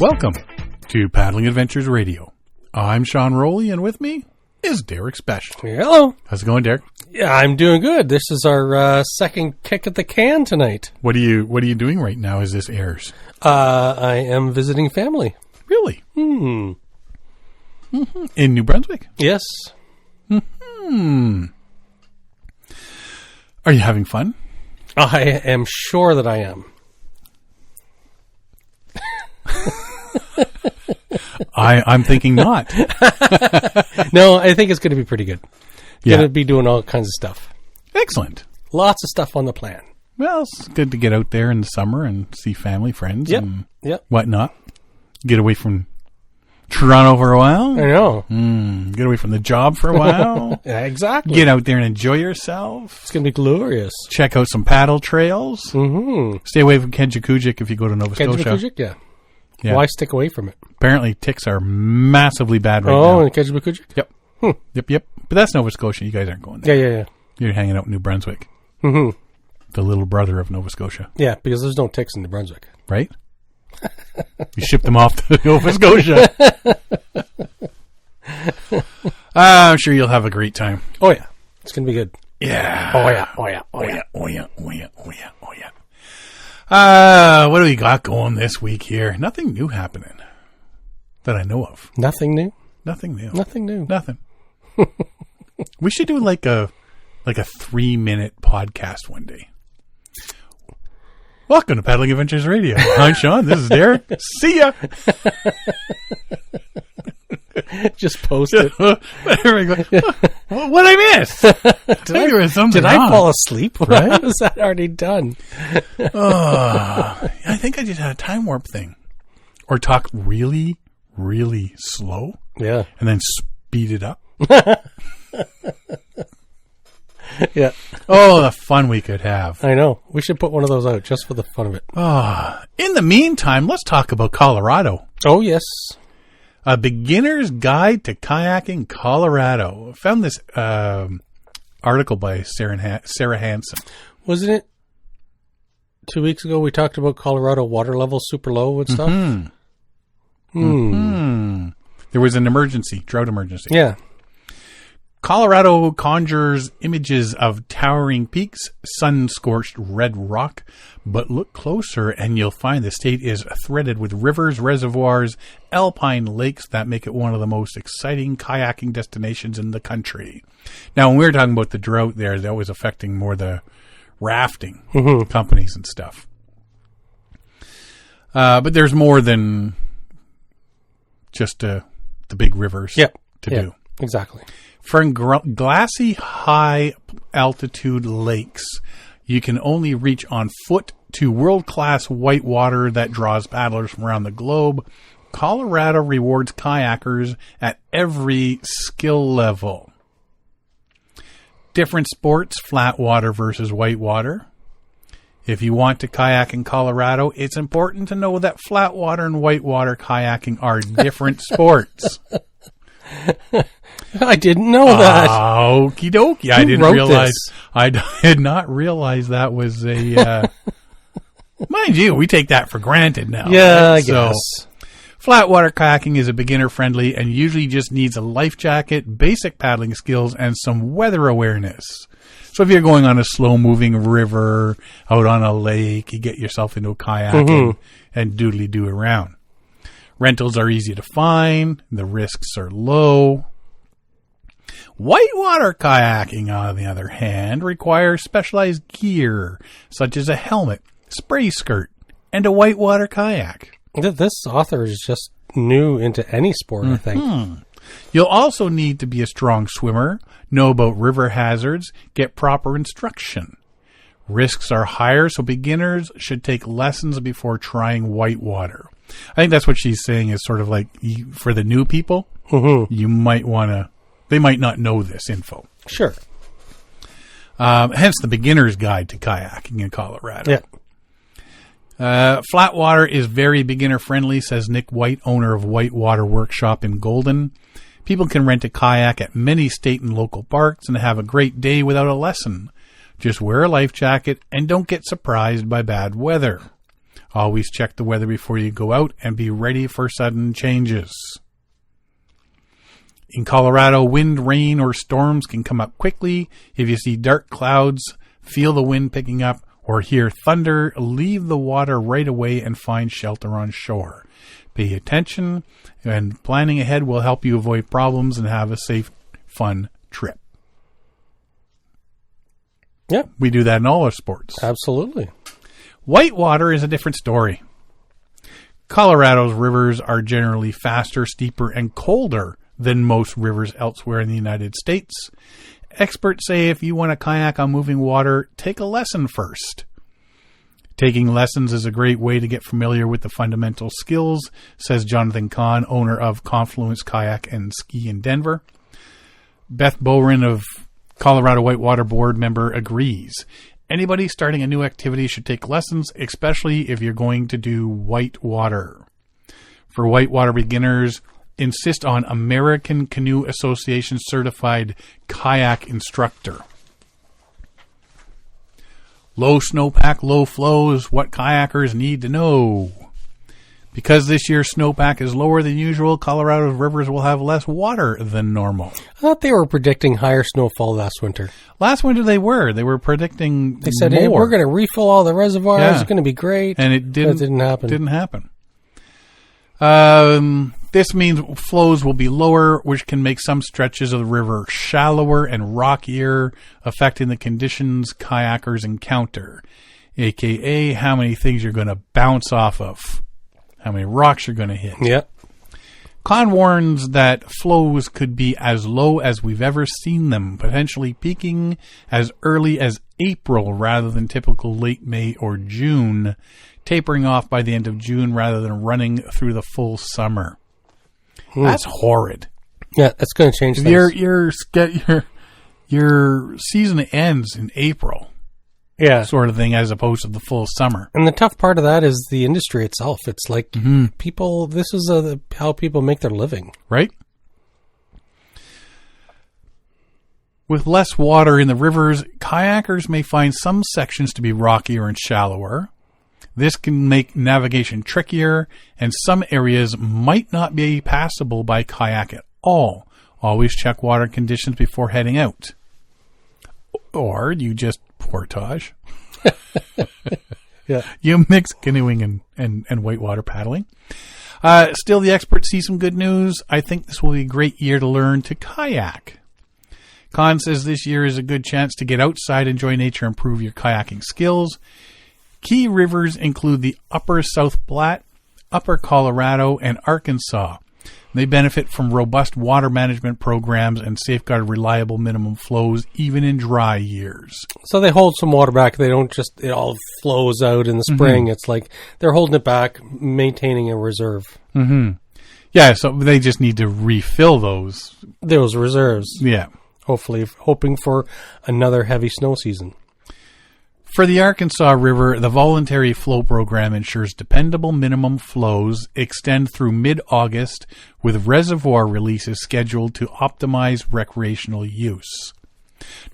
Welcome to Paddling Adventures Radio. I'm Sean Rowley, and with me is Derek Spesh. Hello. How's it going, Derek? Yeah, I'm doing good. This is our second kick at the can tonight. What are you doing right now as this airs? I am visiting family. Really? Mm-hmm. In New Brunswick? Yes. Are you having fun? I am sure that I am. I'm thinking not. No, I think it's going to be pretty good. Yeah. Going to be doing all kinds of stuff. Excellent. Lots of stuff on the plan. Well, it's good to get out there in the summer and see family, friends, and whatnot. Get away from Toronto for a while. I know. Get away from the job for a while. Yeah, exactly. Get out there and enjoy yourself. It's going to be glorious. Check out some paddle trails. Mm-hmm. Stay away from Kejikujuk if you go to Nova Scotia. Kejikujuk, yeah. Why stick away from it? Apparently ticks are massively bad right now. Oh, in Kejikujuk? Yep. Yep. But that's Nova Scotia. You guys aren't going there. Yeah. You're hanging out in New Brunswick. Mm-hmm. The little brother of Nova Scotia. Yeah, because there's no ticks in New Brunswick. Right? You ship them off to Nova Scotia. I'm sure you'll have a great time. Oh, yeah. It's going to be good. Yeah. Oh, yeah. What do we got going this week here? Nothing new happening that I know of. Nothing new? Nothing new. Nothing. We should do like a 3-minute podcast one day. Welcome to Paddling Adventures Radio. I'm Sean. This is Derek. See ya. Just post it. What I miss? Did I fall asleep? Right? Was that already done? I think I just had a time warp thing. Or talk really, really slow. Yeah. And then speed it up. Yeah. Oh, the fun we could have. I know. We should put one of those out just for the fun of it. In the meantime, let's talk about Colorado. Oh, yes. A Beginner's Guide to Kayaking Colorado. I found this article by Sarah Hansen. Wasn't it 2 weeks ago we talked about Colorado water levels super low and stuff? There was an drought emergency. Yeah. Colorado conjures images of towering peaks, sun-scorched red rock, but look closer and you'll find the state is threaded with rivers, reservoirs, alpine lakes that make it one of the most exciting kayaking destinations in the country. Now, when we were talking about the drought there, that was affecting more the rafting companies and stuff. But there's more than just the big rivers to do. Exactly. For glassy, high-altitude lakes, you can only reach on foot to world-class whitewater that draws paddlers from around the globe. Colorado rewards kayakers at every skill level. Different sports, flat water versus whitewater. If you want to kayak in Colorado, it's important to know that flat water and whitewater kayaking are different sports. I didn't know that. Okie dokie. I didn't realize. I did not realize that was a. Mind you, we take that for granted now. Yeah, right? I guess. So, flat water kayaking is a beginner friendly and usually just needs a life jacket, basic paddling skills, and some weather awareness. So if you're going on a slow moving river, out on a lake, you get yourself into a kayak and doodly do around. Rentals are easy to find. The risks are low. Whitewater kayaking, on the other hand, requires specialized gear, such as a helmet, spray skirt, and a whitewater kayak. This author is just new into any sport, I think. You'll also need to be a strong swimmer, know about river hazards, get proper instruction. Risks are higher, so beginners should take lessons before trying whitewater. I think that's what she's saying is sort of like for the new people, you might want to, they might not know this info. Sure. Hence the Beginner's Guide to Kayaking in Colorado. Yeah. Flat water is very beginner friendly, says Nick White, owner of Whitewater Workshop in Golden. People can rent a kayak at many state and local parks and have a great day without a lesson. Just wear a life jacket and don't get surprised by bad weather. Always check the weather before you go out and be ready for sudden changes. In Colorado, wind, rain, or storms can come up quickly. If you see dark clouds, feel the wind picking up, or hear thunder, leave the water right away and find shelter on shore. Pay attention, and planning ahead will help you avoid problems and have a safe, fun trip. Yeah. We do that in all our sports. Absolutely. Whitewater is a different story. Colorado's rivers are generally faster, steeper, and colder than most rivers elsewhere in the United States. Experts say if you want to kayak on moving water, take a lesson first. Taking lessons is a great way to get familiar with the fundamental skills, says Jonathan Kahn, owner of Confluence Kayak and Ski in Denver. Beth Bowren of Colorado Whitewater Board member agrees. Anybody starting a new activity should take lessons, especially if you're going to do whitewater. For whitewater beginners, insist on American Canoe Association certified kayak instructor. Low snowpack, low flows, what kayakers need to know. Because this year's snowpack is lower than usual, Colorado's rivers will have less water than normal. I thought they were predicting higher snowfall last winter. Last winter they were predicting They said, more. hey, we're going to refill all the reservoirs. Yeah. It's going to be great. And it didn't happen. Didn't happen. This means flows will be lower, which can make some stretches of the river shallower and rockier, affecting the conditions kayakers encounter, a.k.a. how many things you're going to bounce off of, how many rocks you're going to hit. Yep. Kahn warns that flows could be as low as we've ever seen them, potentially peaking as early as April rather than typical late May or June, tapering off by the end of June rather than running through the full summer. That's horrid. Yeah, that's going to change things. Your season ends in April, Yeah. sort of thing, as opposed to the full summer. And the tough part of that is the industry itself. It's like people, this is how people make their living. Right? With less water in the rivers, kayakers may find some sections to be rockier and shallower. This can make navigation trickier, and some areas might not be passable by kayak at all. Always check water conditions before heading out. Or you just portage. Yeah. You mix canoeing and whitewater paddling. Still, the experts see some good news. I think this will be a great year to learn to kayak. Kahn says this year is a good chance to get outside, enjoy nature, and improve your kayaking skills. Key rivers include the Upper South Platte, Upper Colorado, and Arkansas. They benefit from robust water management programs and safeguard reliable minimum flows even in dry years. So they hold some water back. They don't just, it all flows out in the spring. It's like they're holding it back, maintaining a reserve. Mm-hmm. Yeah, so they just need to refill those. Those reserves. Yeah. Hopefully, hoping for another heavy snow season. For the Arkansas River, the voluntary flow program ensures dependable minimum flows extend through mid-August, with reservoir releases scheduled to optimize recreational use.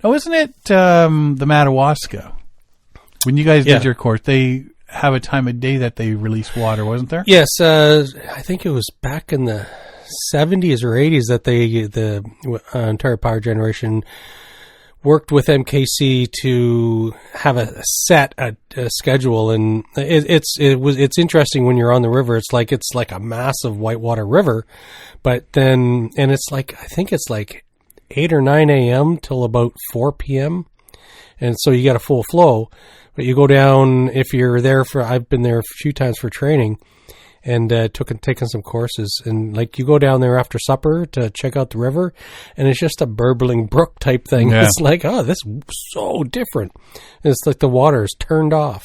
Now, isn't it the Madawaska? When you guys did your course, they have a time of day that they release water, wasn't there? Yes, I think it was back in the 70s or 80s that the Ontario Power Generation worked with MKC to have a schedule, and it's interesting when you're on the river. It's like a massive whitewater river, but then it's like, I think it's like 8 or 9 a.m. till about 4 p.m. and so you got a full flow. But you go down, if you're there I've been there a few times for training, and taken some courses, and like you go down there after supper to check out the river, and it's just a burbling brook type thing. Yeah. It's like, oh, this is so different. And it's like the water is turned off.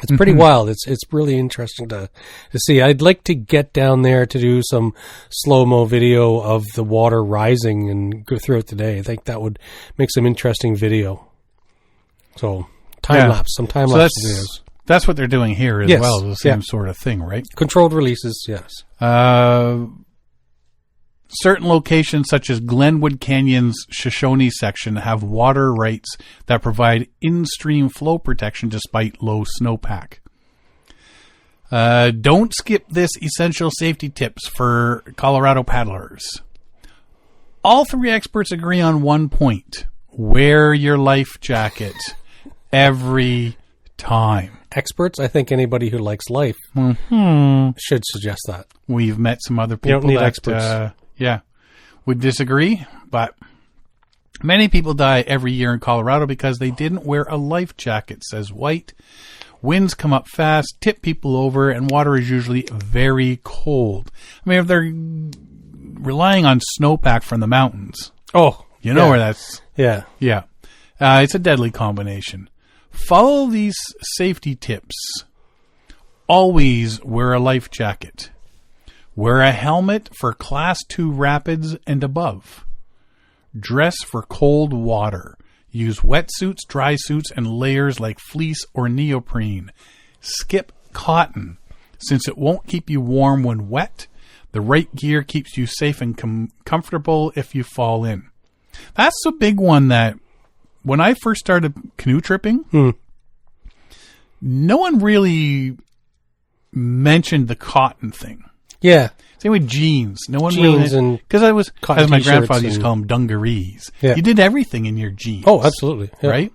It's pretty wild. It's really interesting to see. I'd like to get down there to do some slow-mo video of the water rising and go throughout the day. I think that would make some interesting video. So time-lapse, some time-lapse videos. That's what they're doing here as well, the same sort of thing, right? Controlled releases, yes. Certain locations, such as Glenwood Canyon's Shoshone section, have water rights that provide in-stream flow protection despite low snowpack. Don't skip this essential safety tips for Colorado paddlers. All three experts agree on one point. Wear your life jacket every time. Experts? I think anybody who likes life should suggest that. We've met some other people You don't need that experts. would disagree, but many people die every year in Colorado because they didn't wear a life jacket, says White. Winds come up fast, tip people over, and water is usually very cold. I mean, if they're relying on snowpack from the mountains, you know where that's... Yeah. Yeah. It's a deadly combination. Follow these safety tips. Always wear a life jacket. Wear a helmet for Class 2 rapids and above. Dress for cold water. Use wetsuits, dry suits, and layers like fleece or neoprene. Skip cotton, since it won't keep you warm when wet. The right gear keeps you safe and comfortable if you fall in. That's a big one that when I first started canoe tripping, no one really mentioned the cotton thing. Yeah. Same with jeans. No one Jeans really... and Because I was, cotton as my t-shirts grandfather used to and- call them dungarees. Yeah. You did everything in your jeans. Oh, absolutely. Yeah. Right?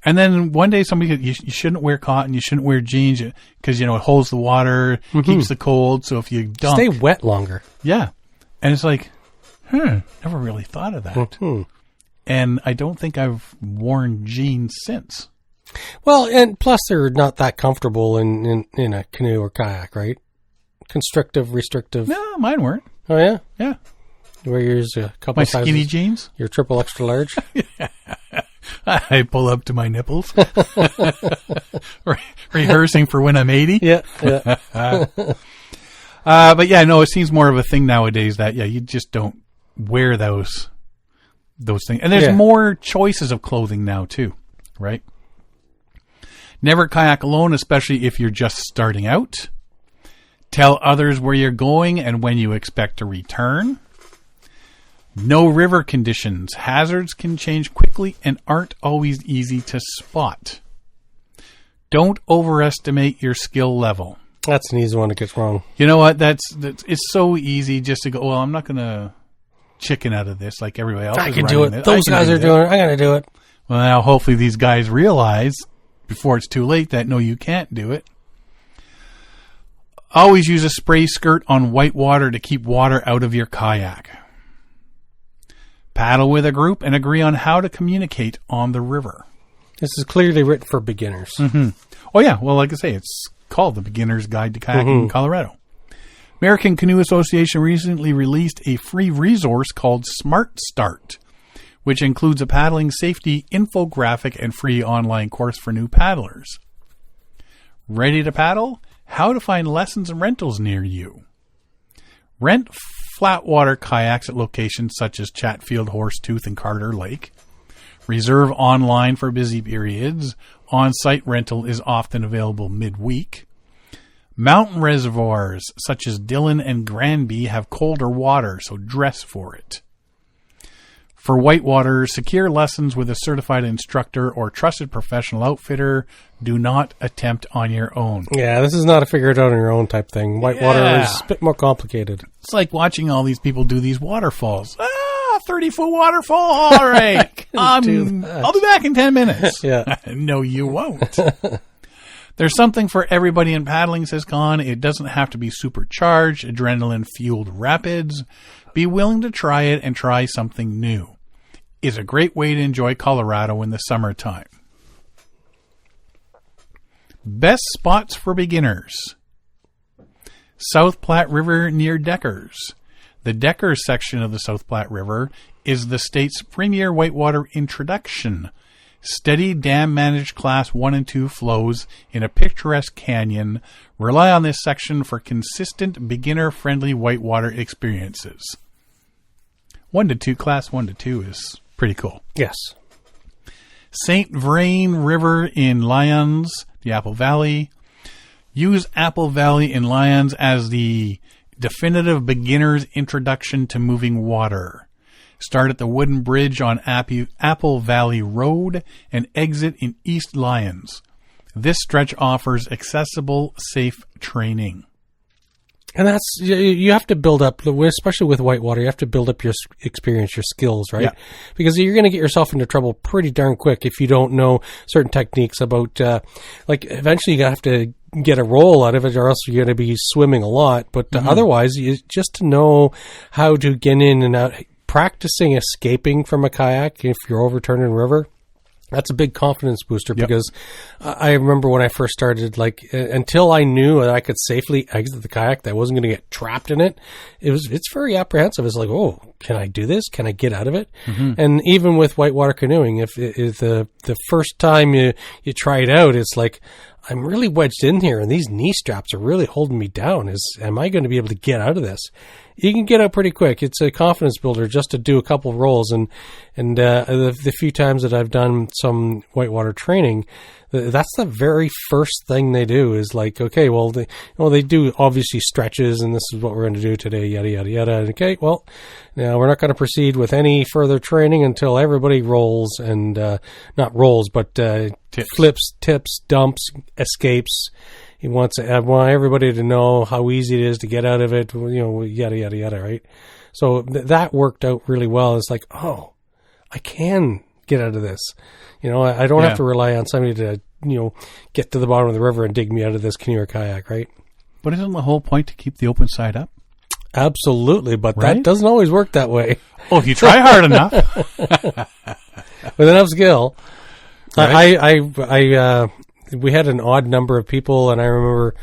And then one day somebody said, you shouldn't wear cotton, you shouldn't wear jeans because, it holds the water, keeps the cold. So if you dunk... Stay wet longer. Yeah. And it's like, never really thought of that. And I don't think I've worn jeans since. Well, and plus they're not that comfortable in a canoe or kayak, right? Constrictive, restrictive. No, mine weren't. Oh, yeah? Yeah. You wear yours a couple My sizes. skinny jeans. Your triple extra large. I pull up to my nipples. Rehearsing for when I'm 80. Yeah. But yeah, no, it seems more of a thing nowadays that, you just don't wear those things. And there's more choices of clothing now too, right? Never kayak alone, especially if you're just starting out. Tell others where you're going and when you expect to return. Know river conditions. Hazards can change quickly and aren't always easy to spot. Don't overestimate your skill level. That's an easy one that gets wrong. You know what? It's so easy just to go, well, I'm not going to chicken out of this like everybody else. I can do it. Those guys are doing it. I'm going to do it. Well, now hopefully these guys realize before it's too late that no, you can't do it. Always use a spray skirt on white water to keep water out of your kayak. Paddle with a group and agree on how to communicate on the river. This is clearly written for beginners. Oh, yeah. Well, like I say, it's called The Beginner's Guide to Kayaking in Colorado. American Canoe Association recently released a free resource called Smart Start, which includes a paddling safety infographic and free online course for new paddlers. Ready to paddle? How to find lessons and rentals near you. Rent flatwater kayaks at locations such as Chatfield, Horsetooth, and Carter Lake. Reserve online for busy periods. On-site rental is often available midweek. Mountain reservoirs such as Dillon and Granby have colder water, so dress for it. For whitewater, secure lessons with a certified instructor or trusted professional outfitter. Do not attempt on your own. Yeah, this is not a figure it out on your own type thing. Whitewater is a bit more complicated. It's like watching all these people do these waterfalls. 30-foot waterfall. All right. I'll be back in 10 minutes. Yeah. No, you won't. There's something for everybody in paddling, says Con. It doesn't have to be supercharged, adrenaline-fueled rapids. Be willing to try it and try something new. It's a great way to enjoy Colorado in the summertime. Best spots for beginners. South Platte River near Deckers. The Deckers section of the South Platte River is the state's premier whitewater introduction. Steady dam-managed Class 1 and 2 flows in a picturesque canyon. Rely on this section for consistent, beginner-friendly whitewater experiences. Class 1 to 2 is pretty cool. Yes. St. Vrain River in Lyons, the Apple Valley. Use Apple Valley in Lyons as the definitive beginner's introduction to moving water. Start at the wooden bridge on Apple Valley Road and exit in East Lyons. This stretch offers accessible, safe training. And that's, you have to build up, especially with whitewater, you have to build up your experience, your skills, right? Yeah. Because you're going to get yourself into trouble pretty darn quick if you don't know certain techniques about, eventually you're going to have to get a roll out of it, or else you're going to be swimming a lot. But otherwise, just to know how to get in and out, practicing escaping from a kayak if you're overturning a river. That's a big confidence booster because I remember when I first started, until I knew that I could safely exit the kayak, that I wasn't going to get trapped in it. It's very apprehensive. It's like, oh, can I do this? Can I get out of it? Mm-hmm. And even with whitewater canoeing, if the first time you try it out, it's like, I'm really wedged in here and these knee straps are really holding me down. Am I going to be able to get out of this? You can get out pretty quick. It's a confidence builder just to do a couple of rolls. And the few times that I've done some whitewater training, that's the very first thing they do is like, okay, well, they do obviously stretches and this is what we're going to do today, yada, yada, yada. Okay, well, now we're not going to proceed with any further training until everybody rolls and, not rolls, but, flips, tips, dumps, escapes. I want everybody to know how easy it is to get out of it, yada, yada, yada, right? So that worked out really well. It's like, oh, I can get out of this. I don't have to rely on somebody to, get to the bottom of the river and dig me out of this canoe or kayak, right? But isn't the whole point to keep the open side up? Absolutely, but that doesn't always work that way. Oh, if you try hard enough. With enough skill. Right? We had an odd number of people, and I remember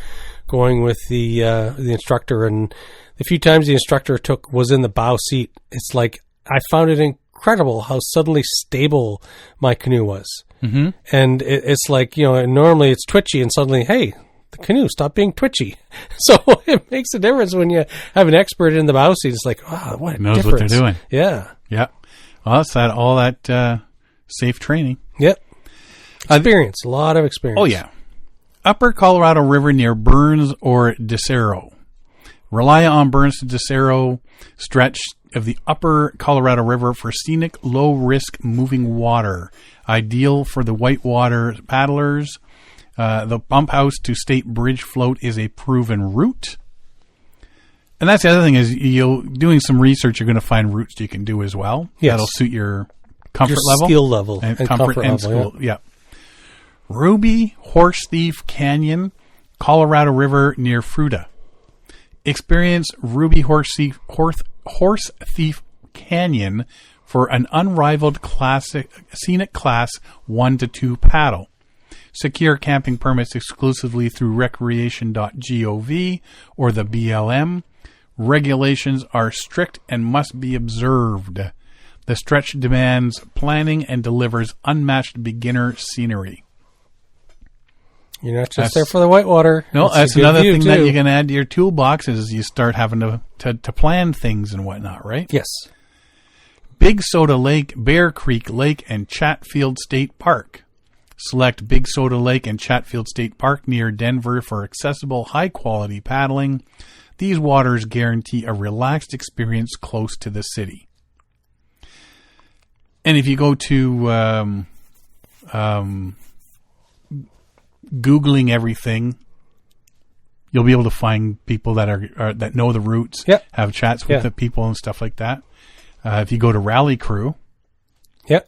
going with the instructor, and the few times the instructor was in the bow seat, it's like I found it incredible how suddenly stable my canoe was. Mm-hmm. And it's like, normally it's twitchy, and suddenly, hey, the canoe stopped being twitchy. So it makes a difference when you have an expert in the bow seat. It's like, wow, what a knows difference. What they're doing. Yeah. Yeah. Well, it's all that safe training. Yep. Experience, a lot of experience. Oh, yeah. Upper Colorado River near Burns or Desero. Rely on Burns to Desero stretch of the Upper Colorado River for scenic, low-risk moving water. Ideal for the whitewater paddlers. The Bump House to State Bridge float is a proven route. And that's the other thing is doing some research, you're going to find routes you can do as well. Yes. That'll suit your comfort level. Skill level. And comfort and level, skill. Yeah. Ruby Horse Thief Canyon, Colorado River near Fruta. Experience Ruby Horse Thief Canyon for an unrivaled scenic class 1 to 2 paddle. Secure camping permits exclusively through recreation.gov or the BLM. Regulations are strict and must be observed. The stretch demands planning and delivers unmatched beginner scenery. You're not just there for the whitewater. No, that's another thing that you can add to your toolbox is you start having to plan things and whatnot, right? Yes. Big Soda Lake, Bear Creek Lake, and Chatfield State Park. Select Big Soda Lake and Chatfield State Park near Denver for accessible, high-quality paddling. These waters guarantee a relaxed experience close to the city. And if you go to Googling everything, you'll be able to find people that that know the routes, have chats with the people and stuff like that. If you go to Rally Crew, you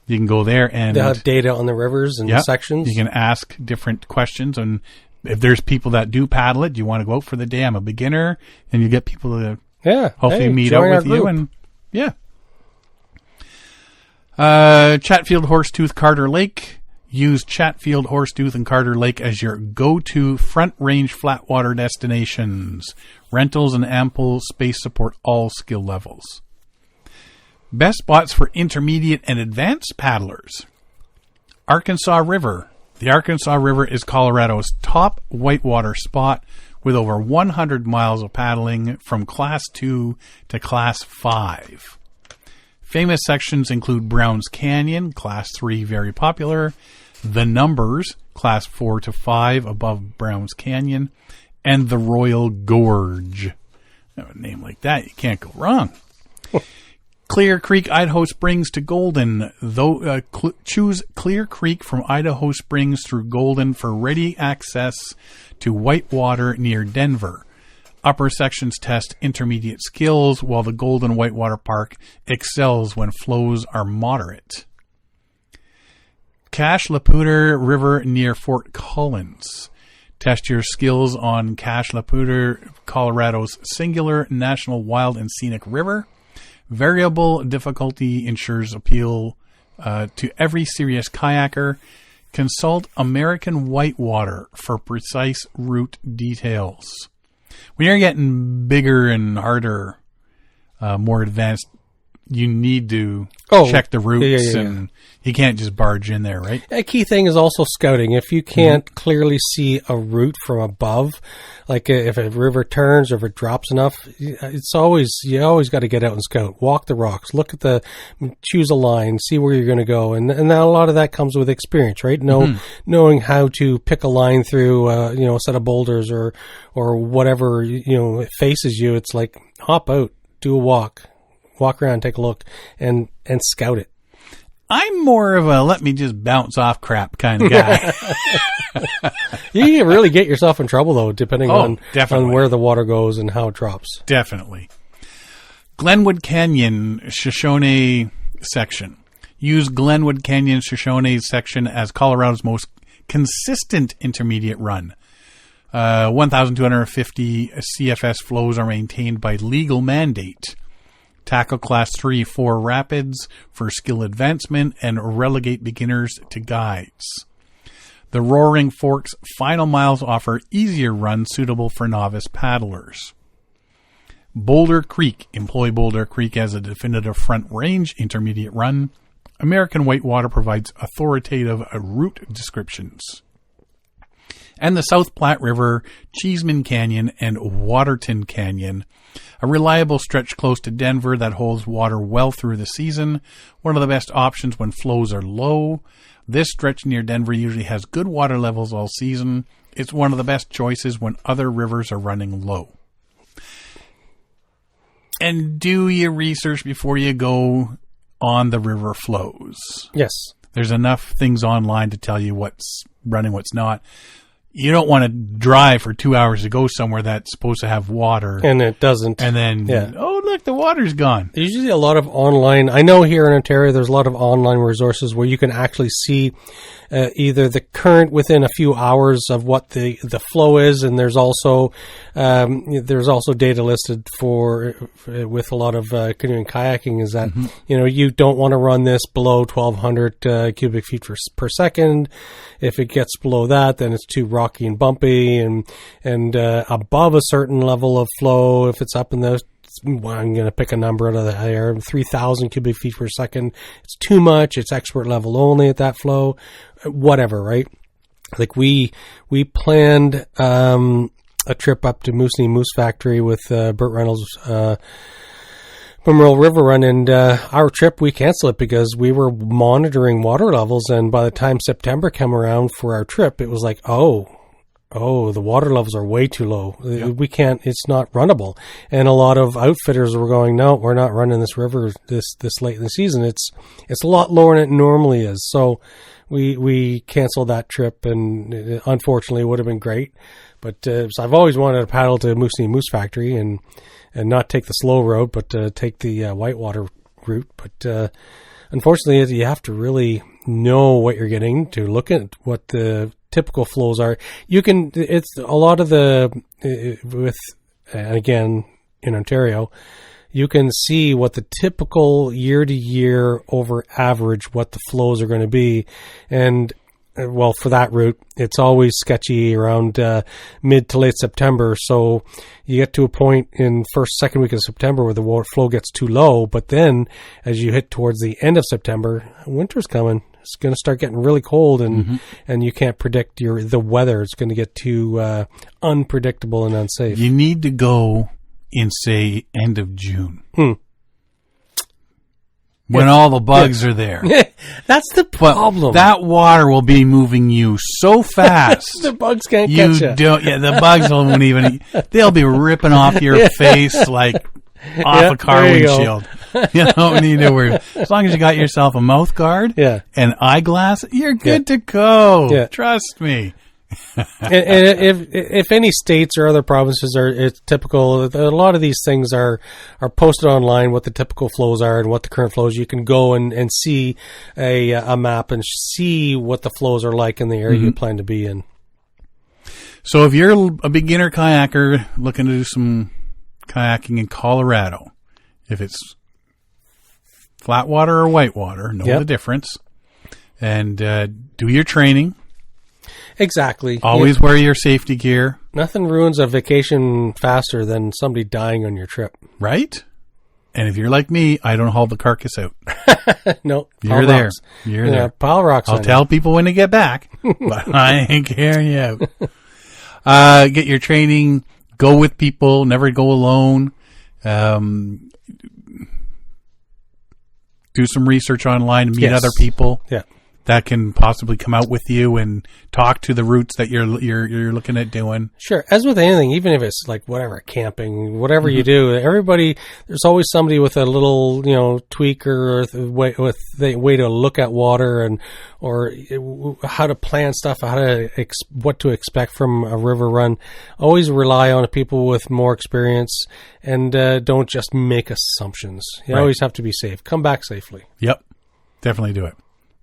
can go there and they'll have data on the rivers and sections. You can ask different questions, and if there's people that do paddle it, you want to go out for the day. I'm a beginner, and you get people to hopefully meet up with you, and Chatfield Horsetooth Carter Lake. Use Chatfield, Horsetooth, and Carter Lake as your go-to front-range flatwater destinations. Rentals and ample space support all skill levels. Best spots for intermediate and advanced paddlers. Arkansas River. The Arkansas River is Colorado's top whitewater spot with over 100 miles of paddling from Class 2 to Class 5. Famous sections include Browns Canyon, Class 3, very popular. The Numbers, Class 4 to 5, above Browns Canyon. And the Royal Gorge. A name like that, you can't go wrong. Clear Creek, Idaho Springs to Golden. Choose Clear Creek from Idaho Springs through Golden for ready access to Whitewater near Denver. Upper sections test intermediate skills, while the Golden Whitewater Park excels when flows are moderate. Cache La Poudre River near Fort Collins. Test your skills on Cache La Poudre, Colorado's singular national wild and scenic river. Variable difficulty ensures appeal to every serious kayaker. Consult American Whitewater for precise route details. When you're getting bigger and harder, more advanced, you need to check the routes, and you can't just barge in there, right? A key thing is also scouting. If you can't clearly see a route from above, like if a river turns or if it drops enough, you always got to get out and scout. Walk the rocks, choose a line, see where you're going to go, and a lot of that comes with experience, right? Knowing how to pick a line through, a set of boulders or whatever it faces you. It's like hop out, do a walk around, take a look, and scout it. I'm more of a let me just bounce off crap kind of guy. You can really get yourself in trouble, though, depending on where the water goes and how it drops. Definitely. Glenwood Canyon Shoshone section. Use Glenwood Canyon Shoshone section as Colorado's most consistent intermediate run. 1,250 CFS flows are maintained by legal mandate. Tackle Class 3-4 rapids for skill advancement and relegate beginners to guides. The Roaring Forks final miles offer easier runs suitable for novice paddlers. Boulder Creek. Employ Boulder Creek as a definitive front range intermediate run. American Whitewater provides authoritative route descriptions. And the South Platte River, Cheeseman Canyon, and Waterton Canyon. A reliable stretch close to Denver that holds water well through the season. One of the best options when flows are low. This stretch near Denver usually has good water levels all season. It's one of the best choices when other rivers are running low. And do your research before you go on the river flows. Yes. There's enough things online to tell you what's running, what's not. You don't want to drive for 2 hours to go somewhere that's supposed to have water. And it doesn't. And then, look, the water's gone. There's usually a lot of online. I know here in Ontario, there's a lot of online resources where you can actually see either the current within a few hours of what the flow is, and there's also data listed for with a lot of canoeing kayaking is that you don't want to run this below 1,200 cubic feet per second. If it gets below that, then it's too rocky and bumpy, and above a certain level of flow, if it's up in the I'm going to pick a number out of the air, 3,000 cubic feet per second. It's too much. It's expert level only at that flow. Whatever, right? Like we planned a trip up to Moose Factory with Burt Reynolds' Memorial River Run, and our trip, we canceled it because we were monitoring water levels, and by the time September came around for our trip, it was like, oh, the water levels are way too low. Yep. We can't, it's not runnable. And a lot of outfitters were going, no, we're not running this river this late in the season. It's a lot lower than it normally is. So we canceled that trip, and unfortunately it would have been great. But so I've always wanted to paddle to Moose Factory and not take the slow road, but take the whitewater route. But unfortunately, you have to really know what you're getting to look at what the typical flows are. It's a lot of again, in Ontario, you can see what the typical year to year over average, what the flows are going to be. And well, for that route, it's always sketchy around mid to late September. So you get to a point in second week of September where the water flow gets too low. But then as you hit towards the end of September, winter's coming. It's going to start getting really cold, and you can't predict the weather. It's going to get too unpredictable and unsafe. You need to go in, say, end of June. When all the bugs are there. That's the problem. But that water will be moving you so fast. The bugs can't catch you. The bugs won't even. They'll be ripping off your face like off a car windshield. You don't need to worry. As long as you got yourself a mouth guard and eyeglass, you're good to go. Yeah. Trust me. and if any states or other provinces it's typical, a lot of these things are posted online, what the typical flows are and what the current flows. You can go and see a map and see what the flows are like in the area you plan to be in. So if you're a beginner kayaker looking to do some kayaking in Colorado, if it's flat water or white water, know the difference, and do your training. Exactly. Always wear your safety gear. Nothing ruins a vacation faster than somebody dying on your trip. Right? And if you're like me, I don't haul the carcass out. No. You're there. Rocks. You're there. Pile rocks. I'll tell people when to get back, but I ain't carrying you out. Get your training. Go with people. Never go alone. Do some research online and meet other people. Yeah. That can possibly come out with you and talk to the routes that you're looking at doing. Sure. As with anything, even if it's like whatever, camping, whatever you do, there's always somebody with a little, tweak or way to look at water or how to plan stuff, what to expect from a river run. Always rely on people with more experience and don't just make assumptions. You always have to be safe. Come back safely. Yep. Definitely do it.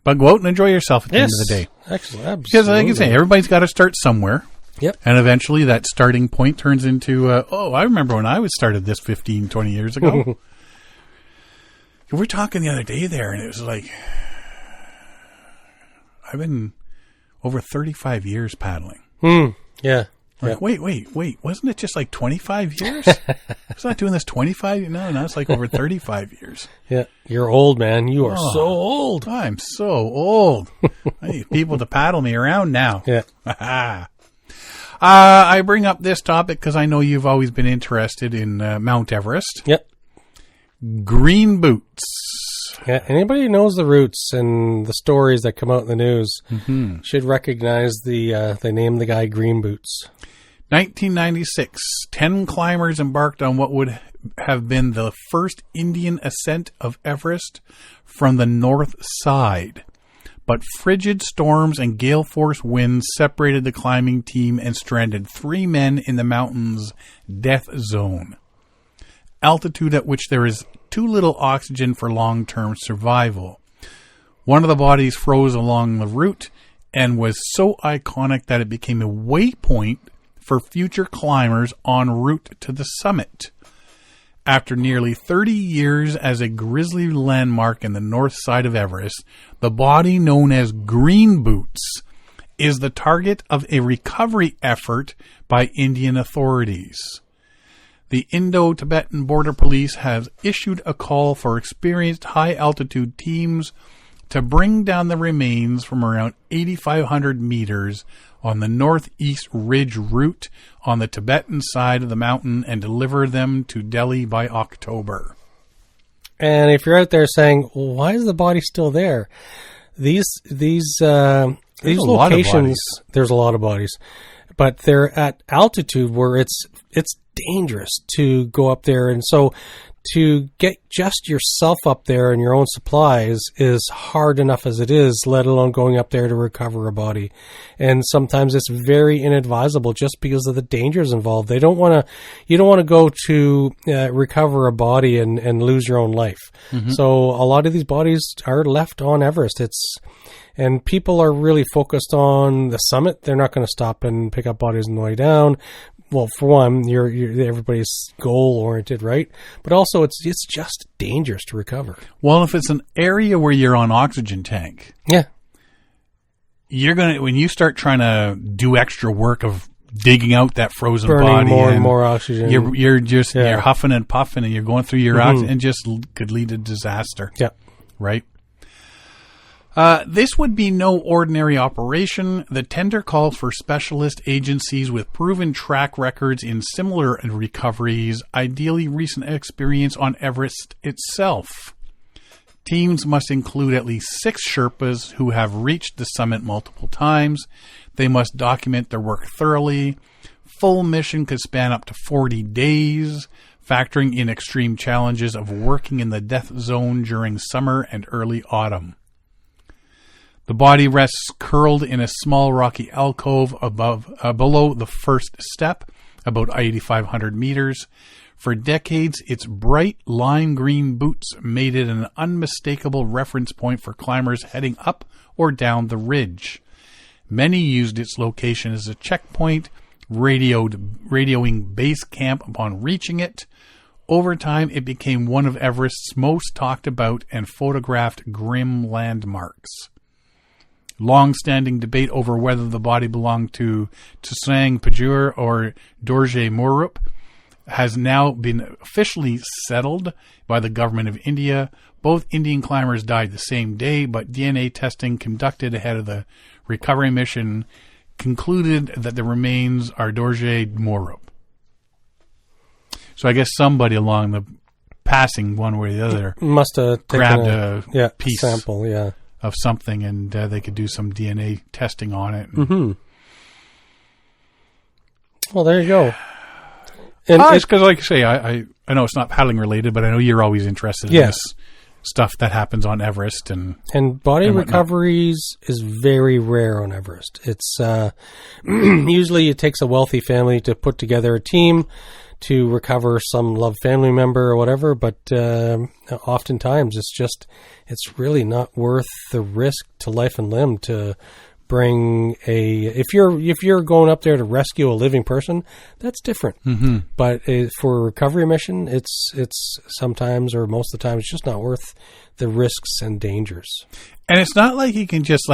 But go out and enjoy yourself at the end of the day. Excellent. Absolutely. Because like I say, everybody's got to start somewhere. Yep. And eventually that starting point turns into, I remember when I started this 15, 20 years ago. We were talking the other day there, and it was like, I've been over 35 years paddling. Yeah. Like, wait. Wasn't it just like 25 years? I was not doing this 25? No, now it's like over 35 years. Yeah. You're old, man. You are so old. I'm so old. I need people to paddle me around now. Yeah. I bring up this topic because I know you've always been interested in Mount Everest. Yep. Green boots. Yeah, anybody who knows the routes and the stories that come out in the news should recognize they named the guy Green Boots. 1996, 10 climbers embarked on what would have been the first Indian ascent of Everest from the north side. But frigid storms and gale force winds separated the climbing team and stranded 3 men in the mountain's death zone. Altitude at which there is too little oxygen for long-term survival. One of the bodies froze along the route and was so iconic that it became a waypoint for future climbers en route to the summit. After nearly 30 years as a grisly landmark in the north side of Everest, the body known as Green Boots is the target of a recovery effort by Indian authorities. The Indo-Tibetan Border Police has issued a call for experienced high-altitude teams to bring down the remains from around 8,500 meters on the northeast ridge route on the Tibetan side of the mountain and deliver them to Delhi by October. And if you're out there saying, well, why is the body still there? These locations, there's a lot of bodies, but they're at altitude where it's dangerous to go up there. And so to get just yourself up there and your own supplies is hard enough as it is, let alone going up there to recover a body. And sometimes it's very inadvisable just because of the dangers involved. You don't want to go to recover a body and lose your own life. Mm-hmm. So a lot of these bodies are left on Everest. And people are really focused on the summit. They're not going to stop and pick up bodies on the way down. Well, for one, you're everybody's goal-oriented, right? But also, it's just dangerous to recover. Well, if it's an area where you're on oxygen tank, you're gonna when you start trying to do extra work of digging out that frozen burning body, more and more oxygen, you're huffing and puffing, and you're going through your oxygen, and just could lead to disaster. Yeah, right. This would be no ordinary operation. The tender calls for specialist agencies with proven track records in similar recoveries, ideally recent experience on Everest itself. Teams must include at least 6 Sherpas who have reached the summit multiple times. They must document their work thoroughly. Full mission could span up to 40 days. factoring in extreme challenges of working in the death zone during summer and early autumn. The body rests curled in a small rocky alcove below the first step, about 8,500 meters. For decades, its bright lime green boots made it an unmistakable reference point for climbers heading up or down the ridge. Many used its location as a checkpoint, radioing base camp upon reaching it. Over time, it became one of Everest's most talked about and photographed grim landmarks. Long-standing debate over whether the body belonged to Tsang Pajur or Dorje Morup has now been officially settled by the government of India. Both Indian climbers died the same day, but DNA testing conducted ahead of the recovery mission concluded that the remains are Dorje Morup. So I guess somebody along the passing, one way or the other, must have grabbed a piece sample, of something, and they could do some DNA testing on it. Mm-hmm. Well, there you go. And it's because, like you say, I know it's not paddling related, but I know you're always interested in this stuff that happens on Everest. And body recoveries is very rare on Everest. It's usually it takes a wealthy family to put together a team to recover some loved family member or whatever, but oftentimes it's really not worth the risk to life and limb to bring if you're going up there to rescue a living person, that's different. Mm-hmm. But for a recovery mission, it's sometimes, or most of the time, it's just not worth the risks and dangers. And it's not like you can just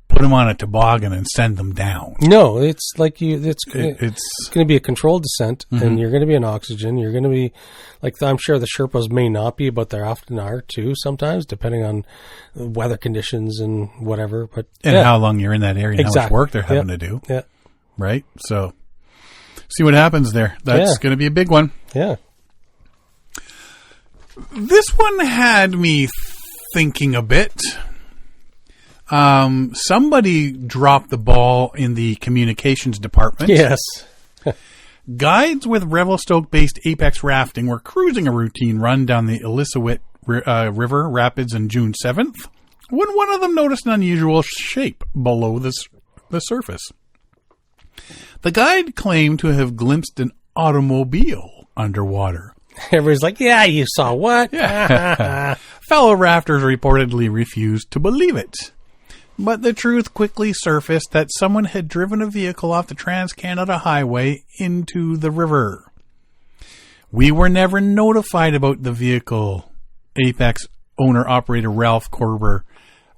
put them on a toboggan and send them down. No, it's like it's going to be a controlled descent, mm-hmm. and you're going to be in oxygen. You're going to be I'm sure the Sherpas may not be, but they often are too sometimes, depending on weather conditions and whatever. But how long you're in that area and how much work they're having to do. Yeah. Right? So see what happens there. That's going to be a big one. Yeah. This one had me thinking a bit. Somebody dropped the ball in the communications department. Yes. Guides with Revelstoke-based Apex Rafting were cruising a routine run down the Illilouette River Rapids on June 7th when one of them noticed an unusual shape below the surface. The guide claimed to have glimpsed an automobile underwater. Everybody's like, yeah, you saw what? Yeah. Fellow rafters reportedly refused to believe it. But the truth quickly surfaced that someone had driven a vehicle off the Trans-Canada Highway into the river. We were never notified about the vehicle, Apex owner-operator Ralph Korber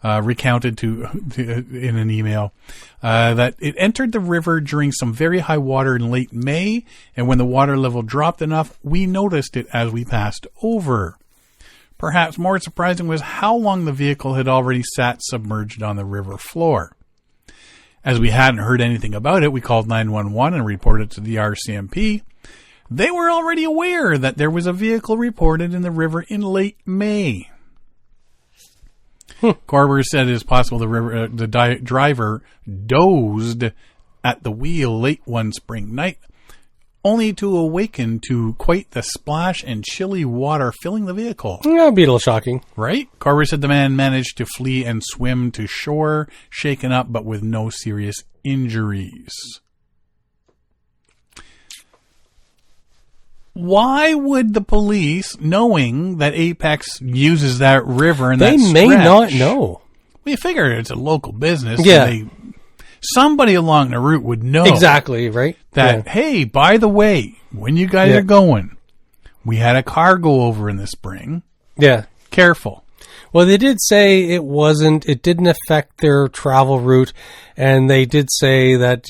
recounted in an email, that it entered the river during some very high water in late May, and when the water level dropped enough, we noticed it as we passed over. Perhaps more surprising was how long the vehicle had already sat submerged on the river floor. As we hadn't heard anything about it, we called 911 and reported to the RCMP. They were already aware that there was a vehicle reported in the river in late May. Korber said it is possible the driver dozed at the wheel late one spring night, only to awaken to quite the splash and chilly water filling the vehicle. That would be a little shocking. Right? Korber said the man managed to flee and swim to shore, shaken up but with no serious injuries. Why would the police, knowing that Apex uses that river and that stretch... They may not know. We figure it's a local business. Yeah. So somebody along the route would know. Exactly, right? That, hey, by the way, when you guys are going, we had a car go over in the spring. Yeah. Careful. Well, they did say it didn't affect their travel route, and they did say that,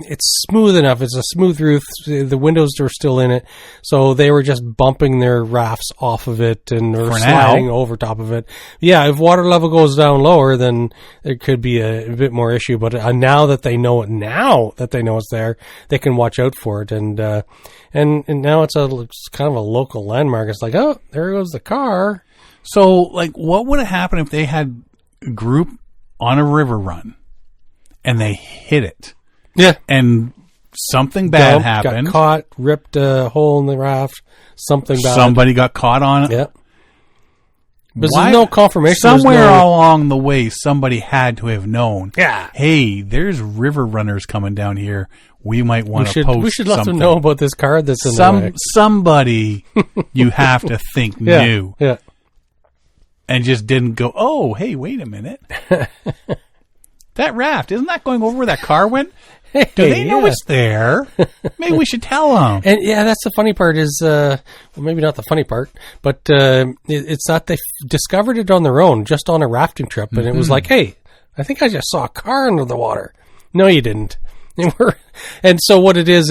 it's smooth enough. It's a smooth roof. The windows are still in it. So they were just bumping their rafts off of it or sliding over top of it. Yeah, if water level goes down lower, then there could be a bit more issue. But now that they know it's there, they can watch out for it. And now it's kind of a local landmark. It's like, oh, there goes the car. So, what would have happened if they had a group on a river run and they hit it? Yeah. And something bad dumped, happened. got caught, ripped a hole in the raft, something bad. Somebody got caught on it. Yep. But there's no confirmation. Somewhere along the way, somebody had to have known. Yeah. Hey, there's river runners coming down here. We might want to post. We should let something. them know about this card that's in the way. Somebody you have to think knew. Yeah. And just didn't go, oh, hey, wait a minute. That raft, isn't that going over where that car went? Do they know it's there? Maybe we should tell them. And yeah, that's the funny part is, well, maybe not the funny part, but it's not they discovered it on their own, just on a rafting trip. And it was like, hey, I think I just saw a car under the water. No, you didn't. And so what it is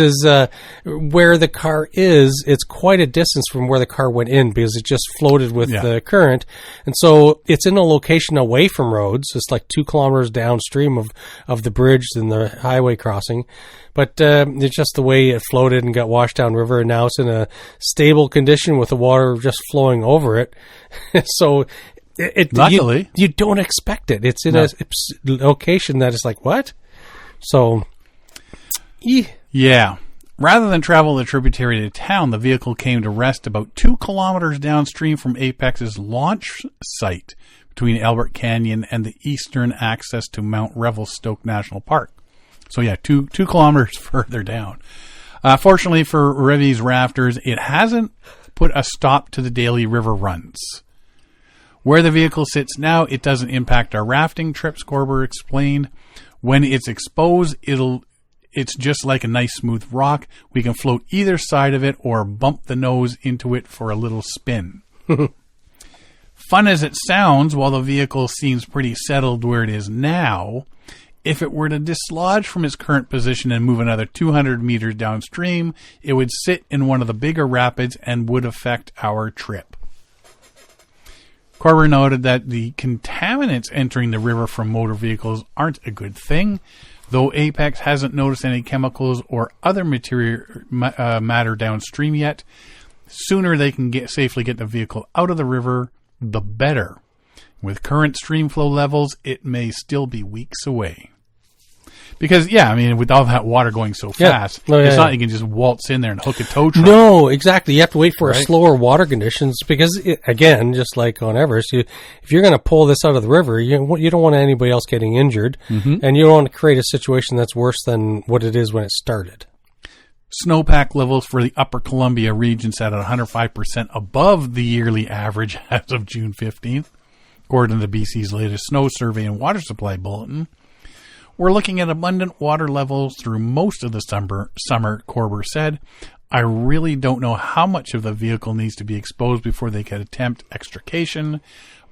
where the car is, it's quite a distance from where the car went in because it just floated with the current. And so it's in a location away from roads. It's like 2 kilometers downstream of the bridge and the highway crossing. But it's just the way it floated and got washed down river. And now it's in a stable condition with the water just flowing over it. So luckily, you don't expect it. It's in a location that is like, what? So... Yeah. Rather than travel the tributary to town, the vehicle came to rest about 2 kilometers downstream from Apex's launch site between Albert Canyon and the eastern access to Mount Revelstoke National Park. So yeah, 2 kilometers further down. Fortunately for Revy's rafters, it hasn't put a stop to the daily river runs. Where the vehicle sits now, it doesn't impact our rafting trips, Corber explained. When it's exposed, it's just like a nice smooth rock. We can float either side of it or bump the nose into it for a little spin. Fun as it sounds, while the vehicle seems pretty settled where it is now, if it were to dislodge from its current position and move another 200 meters downstream, it would sit in one of the bigger rapids and would affect our trip. Corber noted that the contaminants entering the river from motor vehicles aren't a good thing, though Apex hasn't noticed any chemicals or other matter downstream yet. Sooner they can safely get the vehicle out of the river, the better. With current stream flow levels, it may still be weeks away. Because, yeah, I mean, with all that water going so fast, it's not you can just waltz in there and hook a tow truck. No, exactly. You have to wait for slower water conditions because, again, just like on Everest, if you're going to pull this out of the river, you don't want anybody else getting injured, and you don't want to create a situation that's worse than what it is when it started. Snowpack levels for the Upper Columbia region sat at 105% above the yearly average as of June 15th, according to BC's latest snow survey and water supply bulletin. We're looking at abundant water levels through most of the summer, Corber said. I really don't know how much of the vehicle needs to be exposed before they can attempt extrication,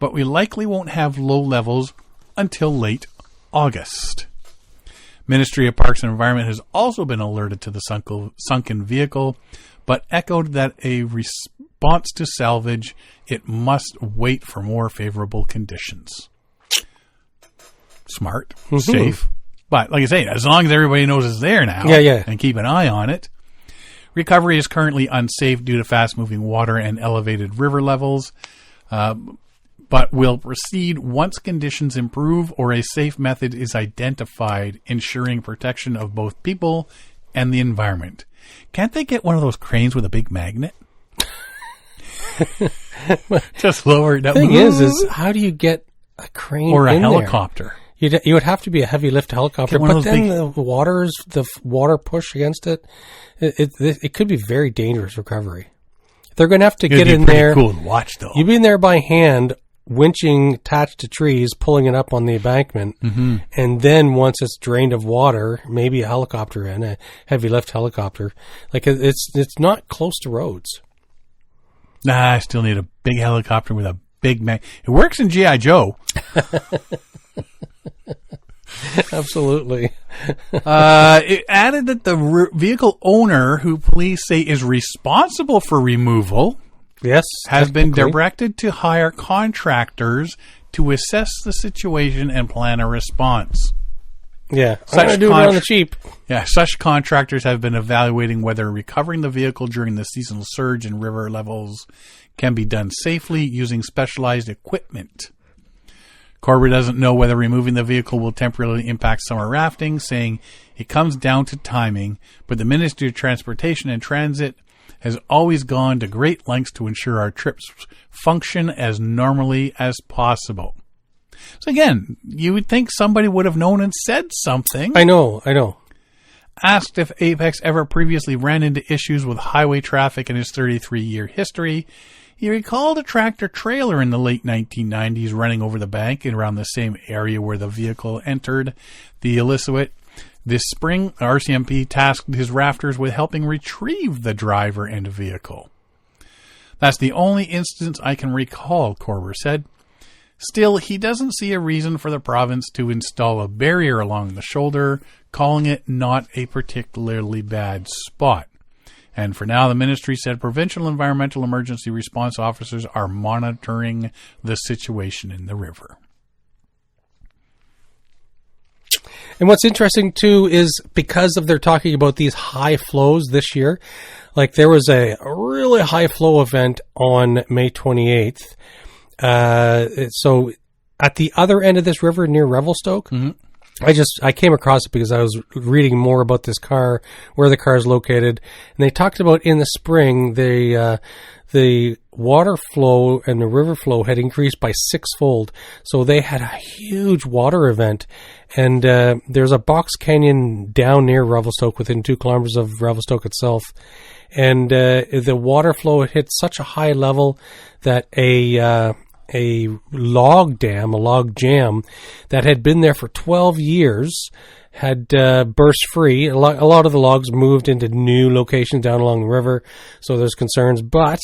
but we likely won't have low levels until late August. Ministry of Parks and Environment has also been alerted to the sunken vehicle, but echoed that a response to salvage, it must wait for more favorable conditions. Smart, safe. But like I say, as long as everybody knows it's there now and keep an eye on it. Recovery is currently unsafe due to fast-moving water and elevated river levels, but will proceed once conditions improve or a safe method is identified, ensuring protection of both people and the environment. Can't they get one of those cranes with a big magnet? Just lower it down. The thing is how do you get a crane or a in helicopter? There? You would have to be a heavy lift helicopter, but then the water push against it, it could be very dangerous recovery. They're going to have to get in there. Cool to watch, though. You'd be in there by hand, winching attached to trees, pulling it up on the embankment, and then once it's drained of water, maybe a helicopter and a heavy lift helicopter. Like it's not close to roads. Nah, I still need a big helicopter with a big It works in G.I. Joe. Absolutely. It added that the vehicle owner, who police say is responsible for removal, has been directed to hire contractors to assess the situation and plan a response. Yeah, I'm going to do it on the cheap. Yeah, such contractors have been evaluating whether recovering the vehicle during the seasonal surge in river levels can be done safely using specialized equipment. Corber doesn't know whether removing the vehicle will temporarily impact summer rafting, saying it comes down to timing, but the Ministry of Transportation and Transit has always gone to great lengths to ensure our trips function as normally as possible. So again, you would think somebody would have known and said something. I know. Asked if Apex ever previously ran into issues with highway traffic in his 33-year history, he recalled a tractor-trailer in the late 1990s running over the bank and around the same area where the vehicle entered the Illicit. This spring, RCMP tasked his rafters with helping retrieve the driver and vehicle. That's the only instance I can recall, Corber said. Still, he doesn't see a reason for the province to install a barrier along the shoulder, calling it not a particularly bad spot. And for now, the ministry said provincial environmental emergency response officers are monitoring the situation in the river. And what's interesting, too, is because of they're talking about these high flows this year, like there was a really high flow event on May 28th. So at the other end of this river near Revelstoke, I came across it because I was reading more about this car, where the car is located. And they talked about in the spring, the water flow and the river flow had increased by sixfold. So they had a huge water event. And there's a box canyon down near Revelstoke, within 2 kilometers of Revelstoke itself. And the water flow had hit such a high level that a log jam that had been there for 12 years had burst free. A lot of the logs moved into new locations down along the river, so there's concerns, but